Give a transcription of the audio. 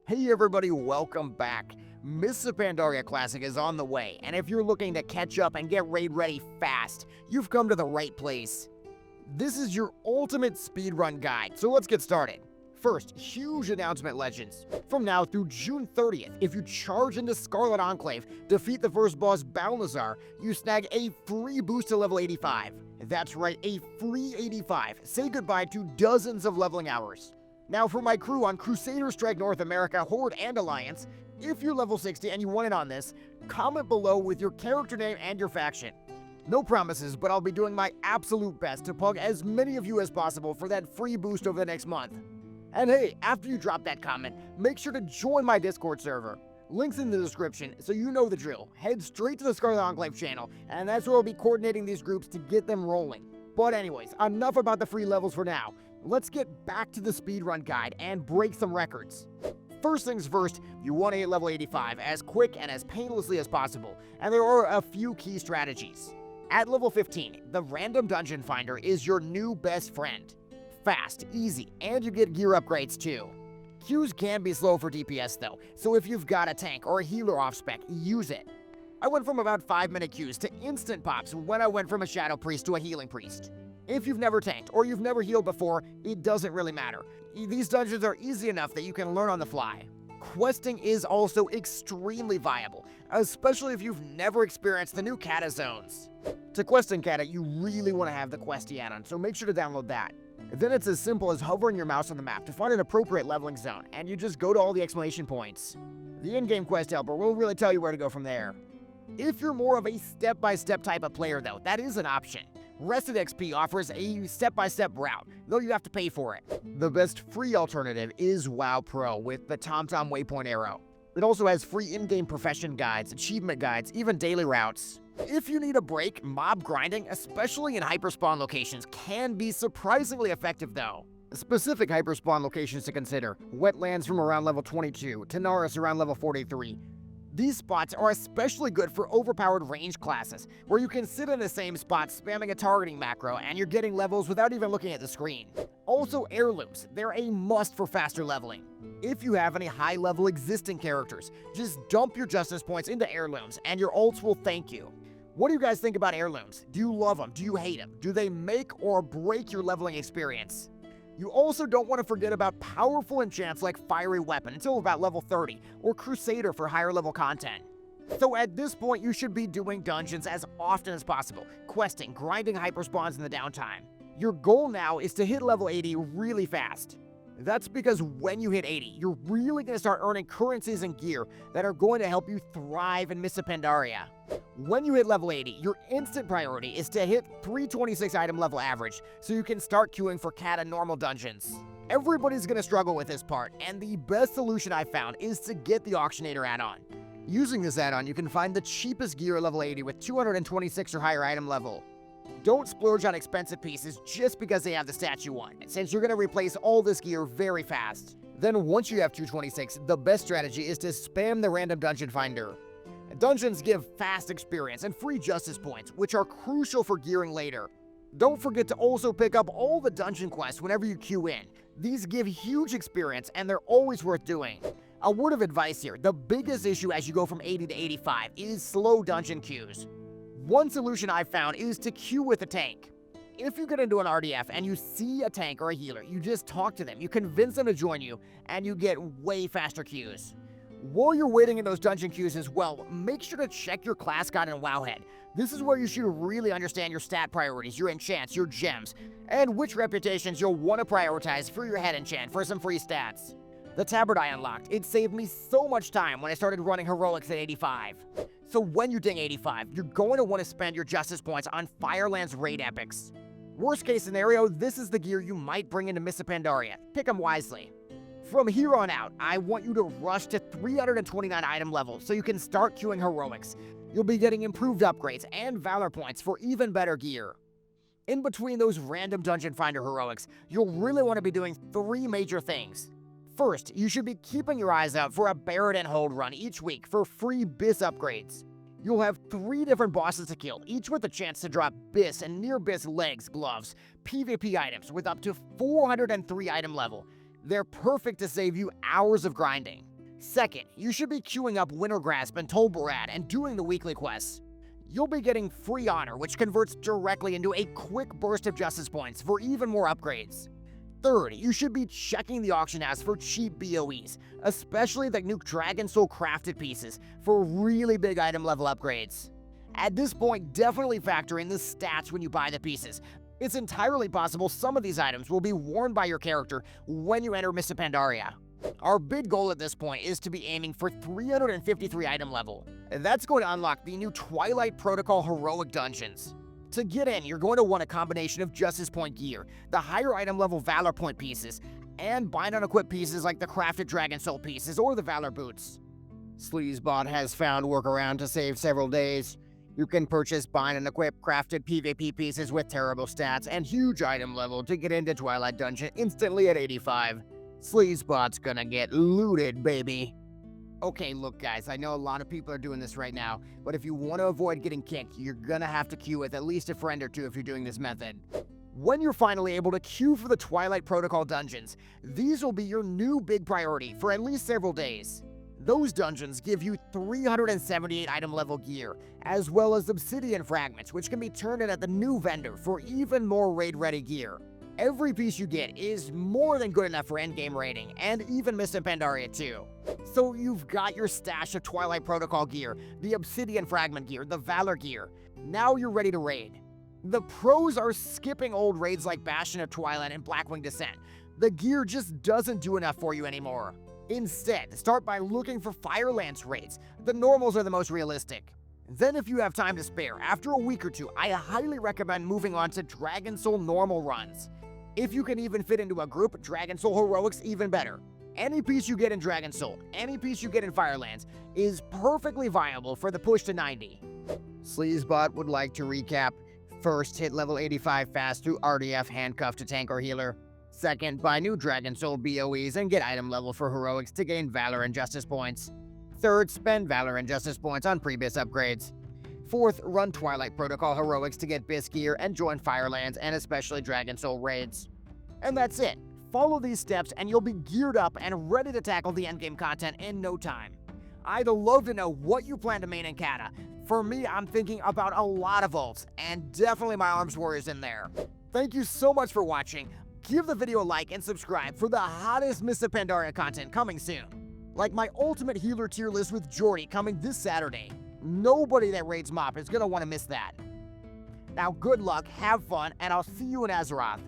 Hey everybody, welcome back. Mists of Pandaria Classic is on the way, and if you're looking to catch up and get raid ready fast, you've come to the right place. This is your ultimate speedrun guide, so let's get started. First, huge announcement legends. From now through June 30th, if you charge into Scarlet Enclave, defeat the first boss Balnazar, you snag a free boost to level 85. That's right, a free 85. Say goodbye to dozens of leveling hours. Now for my crew on Crusader Strike North America, Horde, and Alliance, if you're level 60 and you want in on this, comment below with your character name and your faction. No promises, but I'll be doing my absolute best to pug as many of you as possible for that free boost over the next month. And hey, after you drop that comment, make sure to join my Discord server. Links in the description, so you know the drill. Head straight to the Scarlet Enclave channel, and that's where we'll be coordinating these groups to get them rolling. But anyways, enough about the free levels for now. Let's get back to the speedrun guide and break some records. First things first, you want to hit level 85 as quick and as painlessly as possible, and there are a few key strategies. At level 15, the random dungeon finder is your new best friend. Fast, easy, and you get gear upgrades too. Queues can be slow for DPS though, so if you've got a tank or a healer off spec, use it. I went from about 5-minute queues to instant pops when I went from a shadow priest to a healing priest. If you've never tanked or you've never healed before, it doesn't really matter. These dungeons are easy enough that you can learn on the fly. Questing is also extremely viable, especially if you've never experienced the new Cata zones. To quest in Cata, you really want to have the Questy add-on, so make sure to download that. Then it's as simple as hovering your mouse on the map to find an appropriate leveling zone, and you just go to all the exclamation points. The in-game quest helper will really tell you where to go from there. If you're more of a step-by-step type of player though, that is an option. Rested XP offers a step-by-step route, though you have to pay for it. The best free alternative is WoW Pro with the TomTom Waypoint Arrow. It also has free in-game profession guides, achievement guides, even daily routes. If you need a break, mob grinding, especially in hyperspawn locations, can be surprisingly effective though. Specific hyperspawn locations to consider: Wetlands from around level 22, Tanaris around level 43. These spots are especially good for overpowered range classes, where you can sit in the same spot spamming a targeting macro and you're getting levels without even looking at the screen. Also heirlooms, they're a must for faster leveling. If you have any high-level existing characters, just dump your justice points into heirlooms and your ults will thank you. What do you guys think about heirlooms? Do you love them? Do you hate them? Do they make or break your leveling experience? You also don't want to forget about powerful enchants like Fiery Weapon until about level 30, or Crusader for higher level content. So at this point you should be doing dungeons as often as possible, questing, grinding hyperspawns in the downtime. Your goal now is to hit level 80 really fast. That's because when you hit 80, you're really going to start earning currencies and gear that are going to help you thrive in Mists of Pandaria. When you hit level 80, your instant priority is to hit 326 item level average so you can start queuing for Cata normal dungeons. Everybody's going to struggle with this part, and the best solution I found is to get the Auctionator add-on. Using this add-on, you can find the cheapest gear at level 80 with 226 or higher item level. Don't splurge on expensive pieces just because they have the stats you want, since you're going to replace all this gear very fast. Then once you have 226, the best strategy is to spam the random dungeon finder. Dungeons give fast experience and free justice points, which are crucial for gearing later. Don't forget to also pick up all the dungeon quests whenever you queue in. These give huge experience and they're always worth doing. A word of advice here: the biggest issue as you go from 80 to 85 is slow dungeon queues. One solution I've found is to queue with a tank. If you get into an RDF and you see a tank or a healer, you just talk to them, you convince them to join you, and you get way faster queues. While you're waiting in those dungeon queues as well, make sure to check your class guide in Wowhead. This is where you should really understand your stat priorities, your enchants, your gems, and which reputations you'll want to prioritize for your head enchant for some free stats. The tabard I unlocked, it saved me so much time when I started running heroics at 85. So when you're ding 85, you're going to want to spend your justice points on Firelands raid epics. Worst case scenario, this is the gear you might bring into Mists of Pandaria. Pick them wisely. From here on out, I want you to rush to 329 item level so you can start queuing heroics. You'll be getting improved upgrades and valor points for even better gear. In between those random dungeon finder heroics, you'll really want to be doing 3 major things. First, you should be keeping your eyes out for a Barret and Hold run each week for free BIS upgrades. You'll have 3 different bosses to kill, each with a chance to drop BIS and near BIS legs, gloves, PvP items with up to 403 item level. They're perfect to save you hours of grinding. Second, you should be queuing up Winter Grasp and Tolbarad and doing the weekly quests. You'll be getting free honor, which converts directly into a quick burst of justice points for even more upgrades. Third, you should be checking the auction house for cheap BOEs, especially the new Dragon Soul crafted pieces for really big item level upgrades. At this point, definitely factor in the stats when you buy the pieces. It's entirely possible some of these items will be worn by your character when you enter Mists of Pandaria. Our big goal at this point is to be aiming for 353 item level. That's going to unlock the new Twilight Protocol heroic dungeons. To get in, you're going to want a combination of Justice Point gear, the higher item level Valor Point pieces, and bind on equip pieces like the crafted Dragon Soul pieces or the Valor boots. Sleazebot has found workaround to save several days. You can purchase bind and equip crafted PvP pieces with terrible stats and huge item level to get into Twilight Dungeon instantly at 85. Sleazebot's gonna get looted, baby. Okay, look guys, I know a lot of people are doing this right now, but if you want to avoid getting kicked, you're gonna have to queue with at least a friend or two if you're doing this method. When you're finally able to queue for the Twilight Protocol dungeons, these will be your new big priority for at least several days. Those dungeons give you 378 item level gear, as well as obsidian fragments, which can be turned in at the new vendor for even more raid-ready gear. Every piece you get is more than good enough for endgame raiding, and even Mists of Pandaria too. So you've got your stash of Twilight Protocol gear, the Obsidian Fragment gear, the Valor gear. Now you're ready to raid. The pros are skipping old raids like Bastion of Twilight and Blackwing Descent. The gear just doesn't do enough for you anymore. Instead, start by looking for Firelance raids. The normals are the most realistic. Then if you have time to spare, after a week or two, I highly recommend moving on to Dragon Soul normal runs. If you can even fit into a group, Dragon Soul Heroics even better. Any piece you get in Dragon Soul, any piece you get in Firelands, is perfectly viable for the push to 90. Sleazebot would like to recap. First, hit level 85 fast through RDF handcuff to tank or healer. Second, buy new Dragon Soul BOEs and get item level for Heroics to gain Valor and Justice points. Third, spend Valor and Justice points on previous upgrades. Fourth, run Twilight Protocol Heroics to get Bis gear and join Firelands and especially Dragon Soul raids. And that's it. Follow these steps and you'll be geared up and ready to tackle the endgame content in no time. I'd love to know what you plan to main in Cata. For me, I'm thinking about a lot of ults, and definitely my Arms Warriors in there. Thank you so much for watching. Give the video a like and subscribe for the hottest Mists of Pandaria content coming soon. Like my ultimate healer tier list with Jordy coming this Saturday. Nobody that raids MoP is going to want to miss that. Now good luck, have fun, and I'll see you in Azeroth.